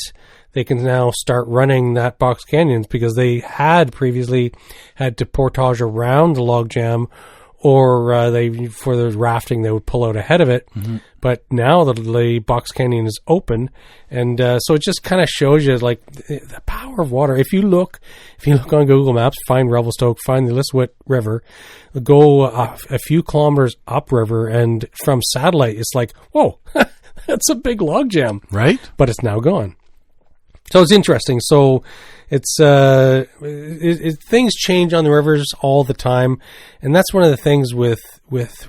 they can now start running that box canyons because they had previously had to portage around the log jam, or for the rafting, they would pull out ahead of it. Mm-hmm. But now the box canyon is open, and so it just kind of shows you like the power of water. If you look on Google Maps, find Revelstoke, find the Illicit River, go a few kilometers upriver, and from satellite, it's like, whoa, that's a big log jam, right? But it's now gone. So it's interesting. So it's things change on the rivers all the time, and that's one of the things with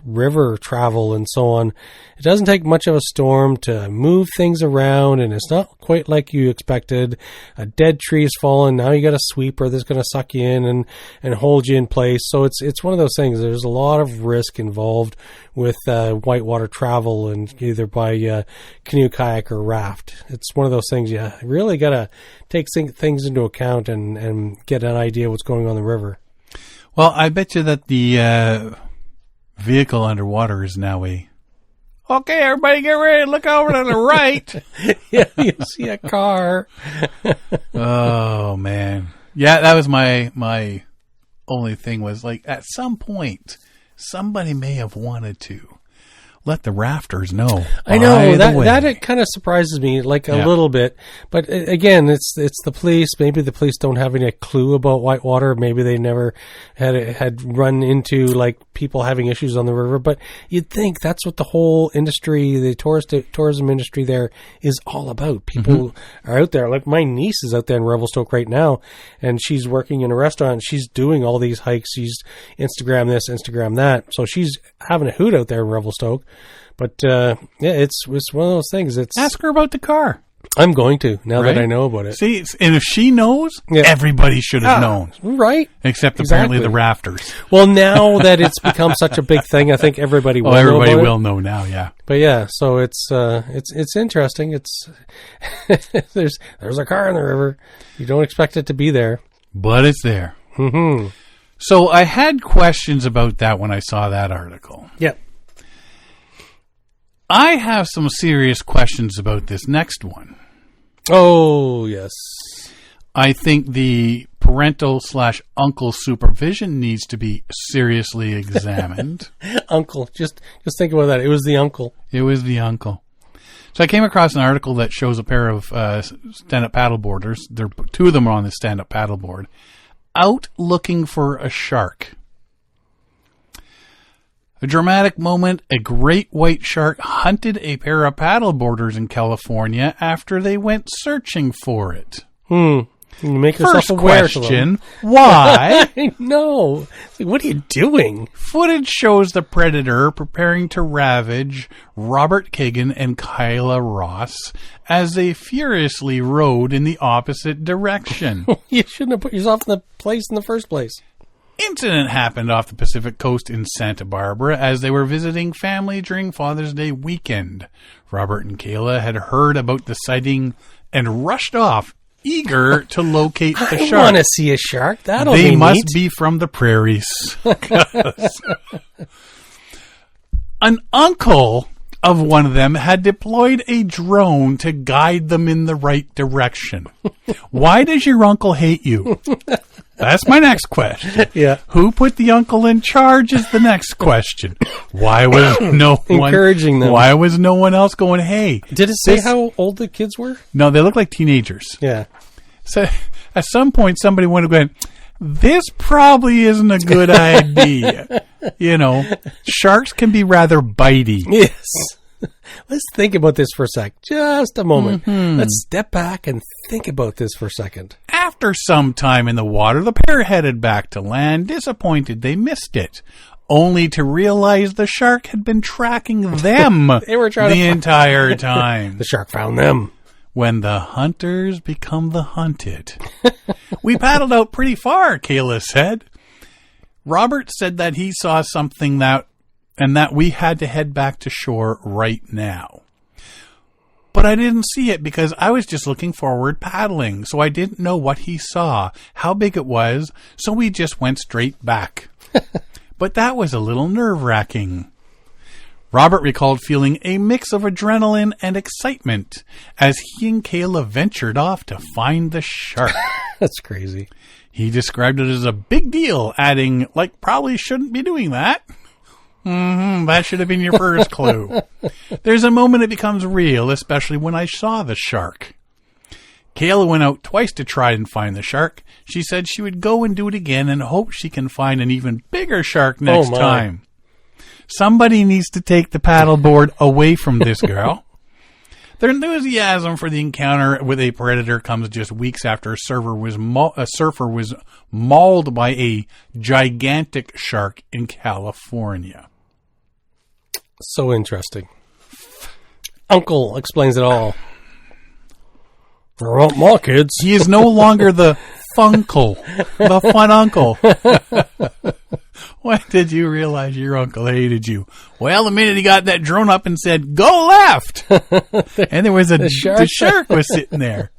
river travel and so on. It doesn't take much of a storm to move things around, and it's not quite like you expected. A dead tree is fallen. Now you got a sweeper that's going to suck you in and hold you in place. So it's one of those things. There's a lot of risk involved with whitewater travel, and either by canoe, kayak, or raft. It's one of those things you really got to take things into account and get an idea what's going on in the river. Well, I bet you that the vehicle underwater is now okay, everybody get ready, look over to the right. Yeah, you see a car. Oh, man. Yeah, that was my only thing was, like, at some point, somebody may have wanted to let the rafters know. I know that it kind of surprises me, like a little bit. But again, it's the police. Maybe the police don't have any clue about whitewater. Maybe they never had run into like people having issues on the river. But you'd think that's what the whole industry, the tourism industry, there is all about. People are out there. Like my niece is out there in Revelstoke right now, and she's working in a restaurant. She's doing all these hikes. She's Instagram this, Instagram that. So she's having a hoot out there in Revelstoke. But it's one of those things. Ask her about the car. I'm going to now that I know about it. See, and if she knows, everybody should have known, right? Except apparently the rafters. Well, now that it's become such a big thing, I think everybody will. Everybody will know now. Yeah. But yeah, so it's interesting. It's there's a car in the river. You don't expect it to be there, but it's there. Mm-hmm. So I had questions about that when I saw that article. Yep. I have some serious questions about this next one. Oh, yes. I think the parental/uncle supervision needs to be seriously examined. Uncle. Just think about that. It was the uncle. It was the uncle. So I came across an article that shows a pair of stand-up paddleboarders. There, 2 of them are on the stand-up paddleboard, out looking for a shark. A dramatic moment, a great white shark hunted a pair of paddleboarders in California after they went searching for it. You make yourself First aware to them. question, why? I know. Like, what are you doing? Footage shows the predator preparing to ravage Robert Kagan and Kyla Ross as they furiously rode in the opposite direction. You shouldn't have put yourself in the place in the first place. Incident happened off the Pacific coast in Santa Barbara as they were visiting family during Father's Day weekend. Robert and Kayla had heard about the sighting and rushed off, eager to locate the I shark. want to see a shark. That'll They be must neat. be from the prairies. An uncle of one of them had deployed a drone to guide them in the right direction. Why does your uncle hate you? That's my next question. Yeah. Who put the uncle in charge is the next question. Why was no one Encouraging them. Why was no one else going, hey? Did it say how old the kids were? No, they look like teenagers. Yeah. So at some point somebody would have gone, this probably isn't a good idea. You know, sharks can be rather bitey. Yes. Let's think about this for a sec. Just a moment. Let's step back and think about this for a second. After some time in the water, the pair headed back to land, disappointed they missed it, only to realize the shark had been tracking them They were trying to the entire time. The shark found them. When the hunters become the hunted. We paddled out pretty far, Kayla said. Robert said that he saw something that we had to head back to shore right now. But I didn't see it because I was just looking forward paddling, so I didn't know what he saw, how big it was, so we just went straight back. But that was a little nerve-wracking. Robert recalled feeling a mix of adrenaline and excitement as he and Kayla ventured off to find the shark. That's crazy. He described it as a big deal, adding, like, probably shouldn't be doing that. That should have been your first clue. There's a moment it becomes real, especially when I saw the shark. Kayla went out twice to try and find the shark. She said she would go and do it again and hope she can find an even bigger shark next time. Somebody needs to take the paddleboard away from this girl. Their enthusiasm for the encounter with a predator comes just weeks after a surfer was mauled by a gigantic shark in California. So interesting. Uncle explains it all. They're my kids. He is no longer the funkle, the fun uncle. When did you realize your uncle hated you? Well, the minute he got that drone up and said, go left. And there was the shark was sitting there.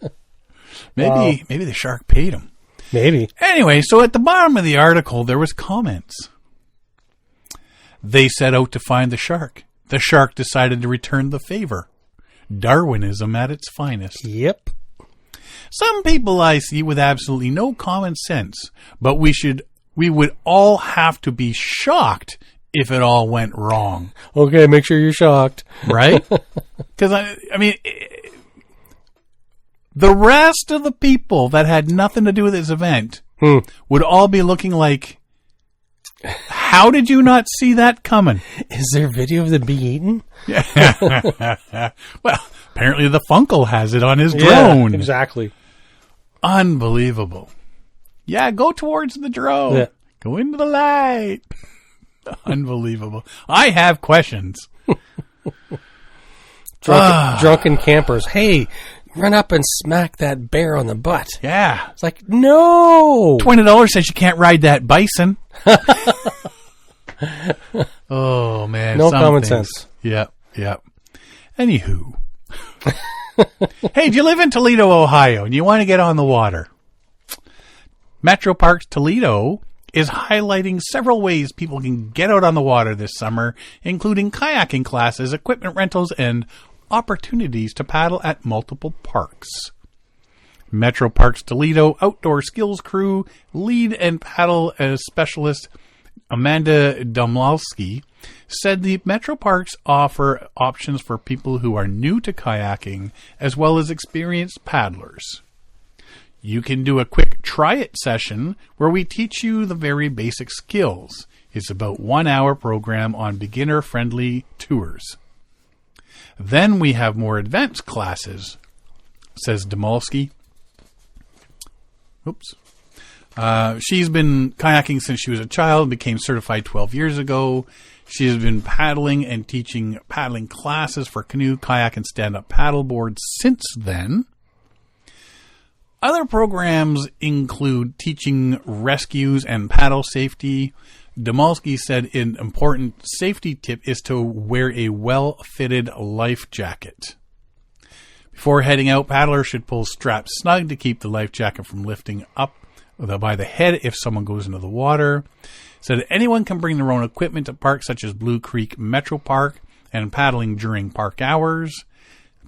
Maybe the shark paid him. Maybe. Anyway, so at the bottom of the article, there was comments. They set out to find the shark. The shark decided to return the favor. Darwinism at its finest. Yep. Some people I see with absolutely no common sense, but we would all have to be shocked if it all went wrong. Okay, make sure you're shocked. Right? Because, I mean, the rest of the people that had nothing to do with this event would all be looking like, how did you not see that coming? Is there video of them being eaten? Well, apparently the Funkle has it on his drone. Yeah, exactly. Unbelievable. Yeah, go towards the drone. Yeah. Go into the light. Unbelievable. I have questions. Drunken campers. Hey, run up and smack that bear on the butt. Yeah. It's like, no. $20 says you can't ride that bison. Oh, man. No some common things. sense. Yep. Anywho. Hey, do you live in Toledo, Ohio, and you want to get on the water? Metro Parks Toledo is highlighting several ways people can get out on the water this summer, including kayaking classes, equipment rentals, and opportunities to paddle at multiple parks. Metro Parks Toledo Outdoor Skills Crew lead and paddle specialist Amanda Domlowski said the Metro Parks offer options for people who are new to kayaking as well as experienced paddlers. You can do a quick try-it session where we teach you the very basic skills. It's about 1 hour program on beginner-friendly tours. Then we have more advanced classes, says Domolsky. Oops. She's been kayaking since she was a child, became certified 12 years ago. She has been paddling and teaching paddling classes for canoe, kayak, and stand-up paddleboard since then. Other programs include teaching rescues and paddle safety. Domolsky said an important safety tip is to wear a well-fitted life jacket. Before heading out, paddlers should pull straps snug to keep the life jacket from lifting up by the head if someone goes into the water. Said anyone can bring their own equipment to parks such as Blue Creek Metro Park and paddling during park hours.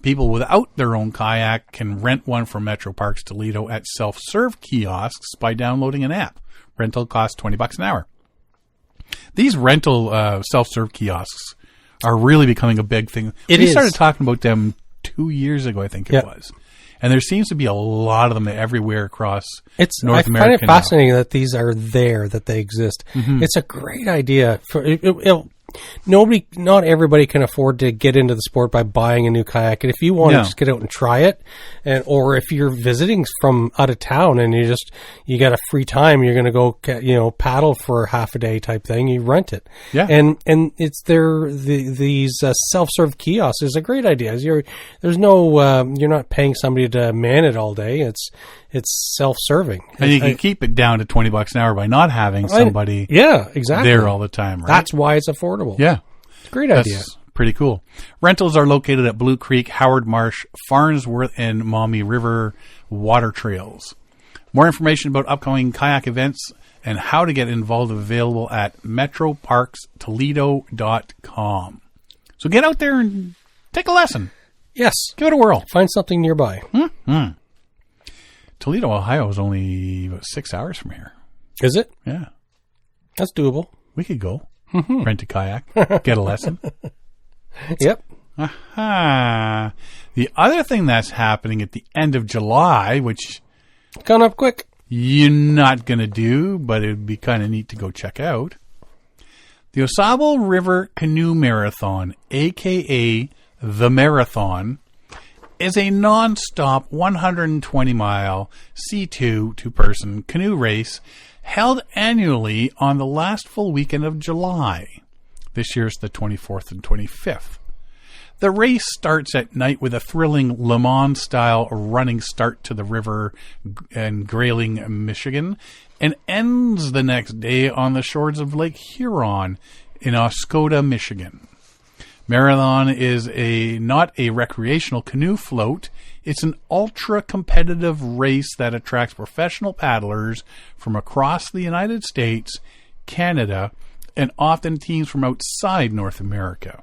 People without their own kayak can rent one from Metro Parks Toledo at self-serve kiosks by downloading an app. Rental costs $20 an hour. These rental self-serve kiosks are really becoming a big thing. We started talking about them 2 years ago, I think it was. And there seems to be a lot of them everywhere across North America. I find it fascinating that these are there, that they exist. Mm-hmm. It's a great idea. Not everybody can afford to get into the sport by buying a new kayak. And if you want to just get out and try it, or if you're visiting from out of town and you got a free time, you're going to go, paddle for half a day type thing, you rent it. Yeah. And it's these self-serve kiosks is a great idea. There's no, you're not paying somebody to man it all day. It's self-serving. And you can keep it down to $20 an hour by not having somebody there all the time, right? That's why it's affordable. Yeah. It's a great idea. Pretty cool. Rentals are located at Blue Creek, Howard Marsh, Farnsworth, and Maumee River water trails. More information about upcoming kayak events and how to get involved available at metroparkstoledo.com. So get out there and take a lesson. Yes. Give it a whirl. Find something nearby. Mm-hmm. Toledo, Ohio is only about 6 hours from here. Is it? Yeah. That's doable. We could go. Rent a kayak. Get a lesson. Yep. Aha. The other thing that's happening at the end of July, which... Coming up quick. You're not going to do, but it would be kind of neat to go check out. The AuSable River Canoe Marathon, a.k.a. The Marathon, is a non-stop 120-mile C2 two-person canoe race held annually on the last full weekend of July. This year's the 24th and 25th. The race starts at night with a thrilling Le Mans-style running start to the river in Grayling, Michigan, and ends the next day on the shores of Lake Huron in Oscoda, Michigan. Marathon is not a recreational canoe float. It's an ultra-competitive race that attracts professional paddlers from across the United States, Canada, and often teams from outside North America.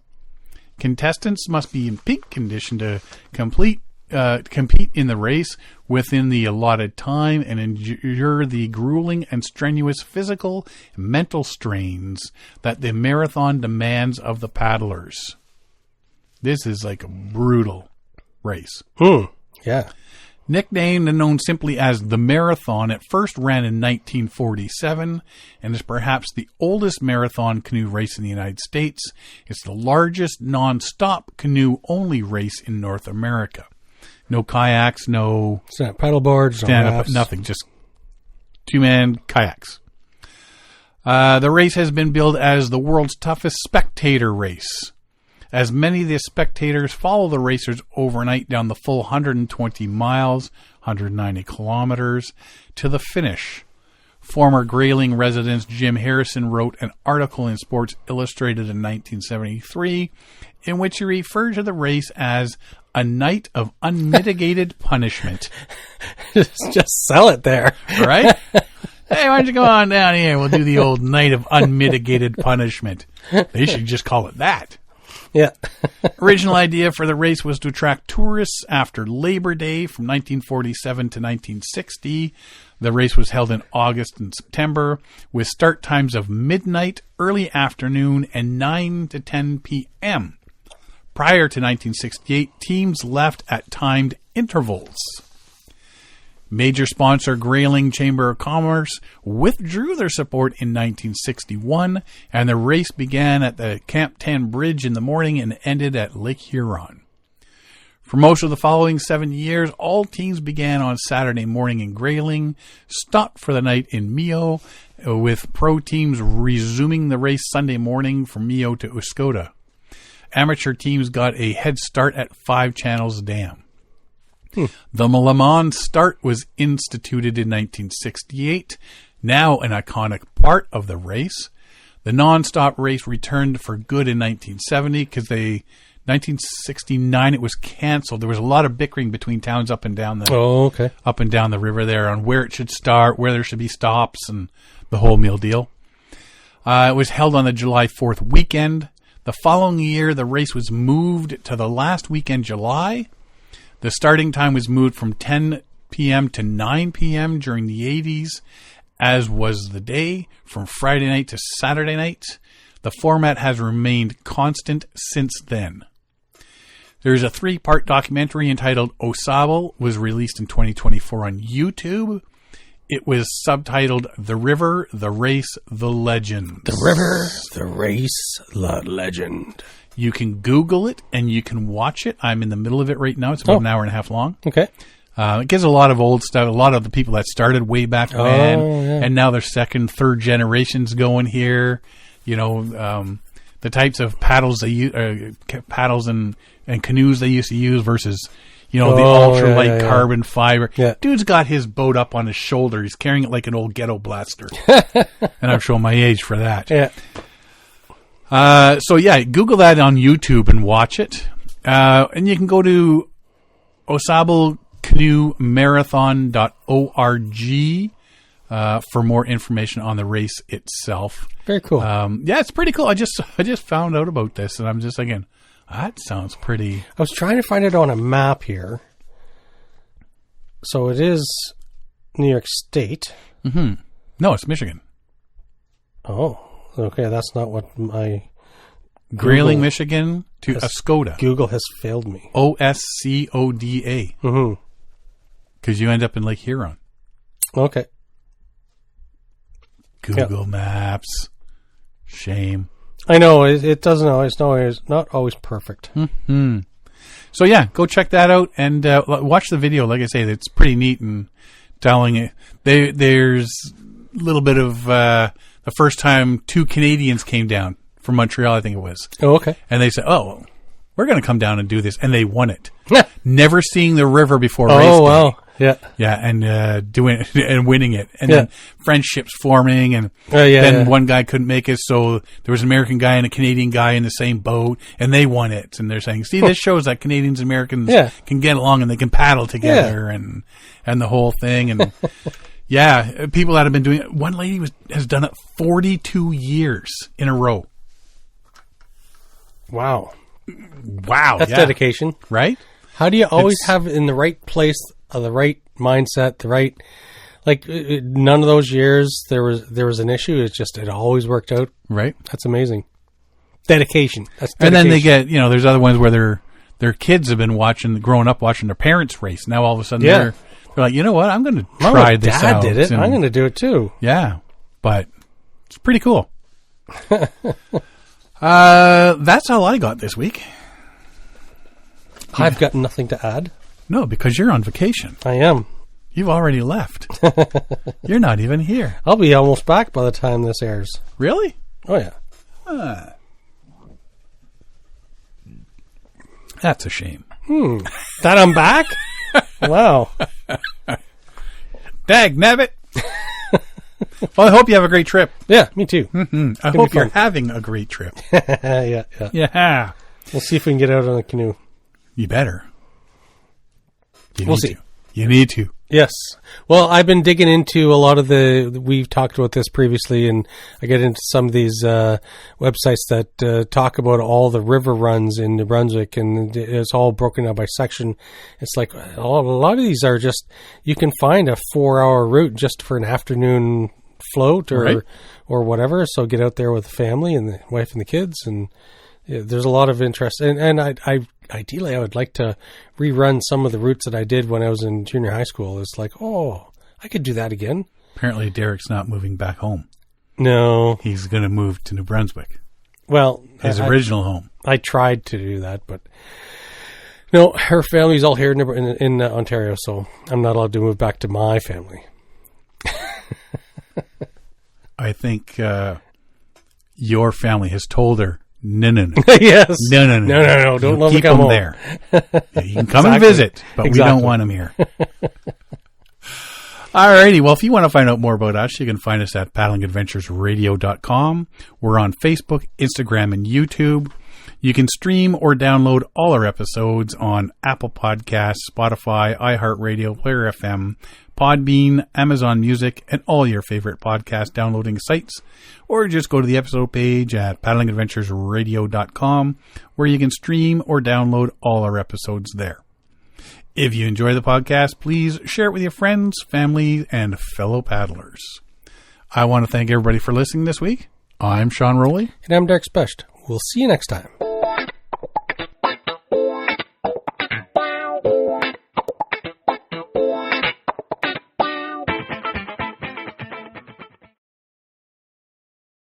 Contestants must be in peak condition to compete in the race within the allotted time and endure the grueling and strenuous physical and mental strains that the marathon demands of the paddlers. This is like a brutal race. Yeah. Nicknamed and known simply as the Marathon, it first ran in 1947 and is perhaps the oldest marathon canoe race in the United States. It's the largest non-stop canoe-only race in North America. No kayaks, no paddleboards, stand-up, nothing. Just two-man kayaks. The race has been billed as the world's toughest spectator race, as many of the spectators follow the racers overnight down the full 120 miles, 190 kilometers, to the finish. Former Grayling resident Jim Harrison wrote an article in Sports Illustrated in 1973 in which he referred to the race as a night of unmitigated punishment. Just sell it there. Right? Hey, why don't you go on down here? We'll do the old night of unmitigated punishment. They should just call it that. Yeah. Original idea for the race was to attract tourists after Labor Day from 1947 to 1960. The race was held in August and September with start times of midnight, early afternoon, and 9 to 10 p.m. Prior to 1968, teams left at timed intervals. Major sponsor Grayling Chamber of Commerce withdrew their support in 1961, and the race began at the Camp 10 Bridge in the morning and ended at Lake Huron. For most of the following 7 years, all teams began on Saturday morning in Grayling, stopped for the night in Mio, with pro teams resuming the race Sunday morning from Mio to Uscoda. Amateur teams got a head start at Five Channels Dam. The Le Mans start was instituted in 1968, now an iconic part of the race. The non-stop race returned for good in 1970 because 1969 it was canceled. There was a lot of bickering between towns up and down the river there on where it should start, where there should be stops, and the whole meal deal. It was held on the July 4th weekend. The following year, the race was moved to the last weekend, July. The starting time was moved from 10 p.m. to 9 p.m. during the 80s, as was the day, from Friday night to Saturday night. The format has remained constant since then. There's a 3-part documentary entitled AuSable, was released in 2024 on YouTube. It was subtitled The River, the Race, the Legend. The River, the Race, the Legend. You can Google it and you can watch it. I'm in the middle of it right now. It's about an hour and a half long. Okay. It gives a lot of old stuff, a lot of the people that started way back when, and now they're second, third generations going here. You know, the types of paddles they use, paddles and canoes they used to use versus, you know, the ultralight carbon fiber. Yeah. Dude's got his boat up on his shoulder. He's carrying it like an old ghetto blaster. And I'm showing my age for that. Yeah. So yeah, Google that on YouTube and watch it. And you can go to AuSable Canoe Marathon.org for more information on the race itself. Very cool. Yeah, it's pretty cool. I just found out about this, and I'm just thinking, that sounds pretty. I was trying to find it on a map here. So it is New York State. Mm-hmm. No, it's Michigan. Oh, okay. That's not what my Grayling, Michigan to Uscoda. Google has failed me. Oscoda. Mm-hmm. Because you end up in Lake Huron. Okay. Google Maps. Shame. I know it doesn't always. No, it's not always perfect. Mm-hmm. So yeah, go check that out and watch the video. Like I say, it's pretty neat and telling it. There's a little bit of the first time 2 Canadians came down from Montreal, I think it was. Oh, okay. And they said, "Oh, we're going to come down and do this," and they won it. Never seeing the river before race day. Oh wow. Yeah, yeah, and doing it and winning it, and then friendships forming, and one guy couldn't make it, so there was an American guy and a Canadian guy in the same boat, and they won it. And they're saying, "See, this shows that Canadians and Americans can get along and they can paddle together, and the whole thing." And yeah, people that have been doing it. One lady has done it 42 years in a row. Wow, that's dedication, right? How do you always have in the right place? The right mindset, the right, like none of those years there was an issue. It's just it always worked out. Right. That's amazing. Dedication. That's dedication. And then they get there's other ones where their kids have been growing up watching their parents race. Now all of a sudden they're like, you know what? I'm going to try this out. My dad did it. I'm going to do it too. Yeah, but it's pretty cool. That's all I got this week. I've got nothing to add. No, because you're on vacation. I am. You've already left. You're not even here. I'll be almost back by the time this airs. Really? Oh, yeah. That's a shame. That I'm back? Wow. Dag nabbit. Well, I hope you have a great trip. Yeah, me too. Mm-hmm. I hope you're having a great trip. Yeah. We'll see if we can get out on the canoe. You better. We'll see. You need to. Yes. Well, I've been digging into a lot of we've talked about this previously, and I get into some of these websites that talk about all the river runs in New Brunswick, and it's all broken out by section. It's like a lot of these are just, you can find a 4-hour route just for an afternoon float or whatever. So get out there with the family and the wife and the kids, and there's a lot of interest. And ideally, I would like to rerun some of the routes that I did when I was in junior high school. It's like, I could do that again. Apparently, Derek's not moving back home. No. He's going to move to New Brunswick. Well, his original home. I tried to do that, but No, her family's all here in Ontario, so I'm not allowed to move back to my family. I think your family has told her, no. Yes. No. Don't let keep them come home. there. Yeah, you can come and visit, but we don't want them here. Alrighty, well, if you want to find out more about us, you can find us at paddlingadventuresradio.com. We're on Facebook, Instagram, and YouTube. You can stream or download all our episodes on Apple Podcasts, Spotify, iHeartRadio, Player FM, Podbean, Amazon Music, and all your favorite podcast downloading sites. Or just go to the episode page at paddlingadventuresradio.com, where you can stream or download all our episodes there. If you enjoy the podcast, please share it with your friends, family, and fellow paddlers. I want to thank everybody for listening this week. I'm Sean Rowley. And I'm Derek Specht. We'll see you next time.